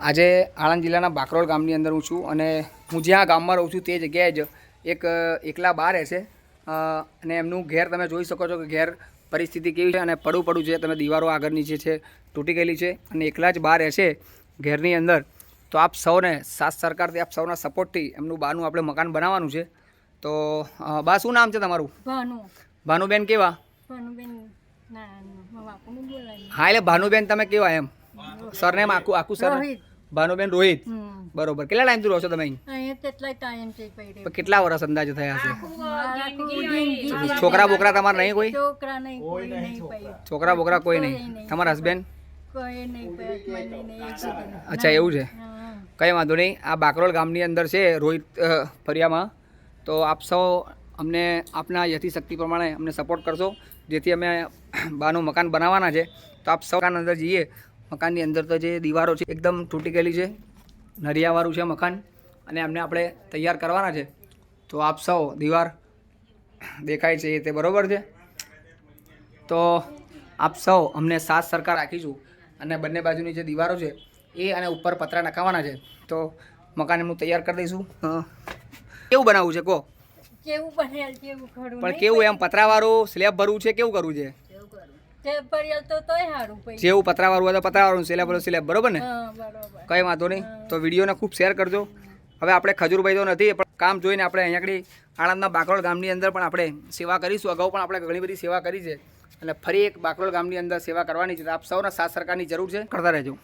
આજે આણંદ જિલ્લાના બાકરોલ ગામની અંદર હું છું અને હું જ્યાં ગામમાં રહું છું તે જગ્યાએ જ એક એકલા બા રહે છે અને એમનું ઘેર તમે જોઈ શકો છો કે ઘેર પરિસ્થિતિ કેવી છે અને પડું છે. તમે દીવારો આગળ નીચે છે તૂટી ગયેલી છે અને એકલા જ બા રહે છે ઘેરની અંદર. તો આપ સૌને સાથ સરકારથી આપ સૌના સપોર્ટથી એમનું બાનું આપણે મકાન બનાવવાનું છે. તો બા શું નામ છે તમારું? ભાનુબેન. કેવા? હા એટલે ભાનુબેન તમે કેવા એમ સરનેમ આખું સર? ભાનુબેન રોહિત. બરોબર. કેટલા ટાઈમથી રહો છો તમે અહીં? કેટલા વર્ષ અંદાજે થયા હશે? છોકરા બોકરા તમારે નહીં? કોઈ છોકરા બોકરા કોઈ નહીં? તમારા હસબેન્ડ? અચ્છા એવું છે. કંઈ વાંધો નહીં. આ બાકરોલ ગામની અંદર છે રોહિત ફરિયામાં. તો આપ સૌ અમને આપના યથાશક્તિ પ્રમાણે અમને સપોર્ટ કરશો જેથી અમે બાનું મકાન બનાવવાના છે. તો આપ સૌ અંદર જઈએ. મકાનની અંદર તો જે દીવારો છે એકદમ તૂટી ગયેલી છે, નરિયાવાળું છે મકાન અને એમને આપણે તૈયાર કરવાના છે. તો આપ સૌ દીવાર દેખાય છે તે બરાબર છે. તો આપ સૌ અમને સાથ સરકાર રાખીશું અને બંને બાજુની જે દીવારો છે એ અને ઉપર પતરા નખાવાના છે. તો મકાન એમનું તૈયાર કરી દઈશું. કેવું બનાવવું છે કહો? પણ કેવું એમ પતરાવાળું સ્લેબ ભરવું છે? કેવું કરવું છે? જેવું પતરાવાળું હોય તો પતરાવાળું, સ્લેબ ભરો સ્લેબ. બરોબર ને? કંઈ વાંધો નહીં. તો વિડીયોને ખૂબ શેર કરજો. હવે આપણે ખજૂરભાઈ તો નથી પણ કામ જોઈને આપણે અહીંયા આગળ આણંદના બાકરોલ ગામની અંદર પણ આપણે સેવા કરીશું. અગાઉ પણ આપણે ઘણી બધી સેવા કરી છે અને ફરી એક બાકરોલ ગામની અંદર સેવા કરવાની છે. તો આપ સૌના સાથ સરકારની જરૂર છે. કરતા રહેજો.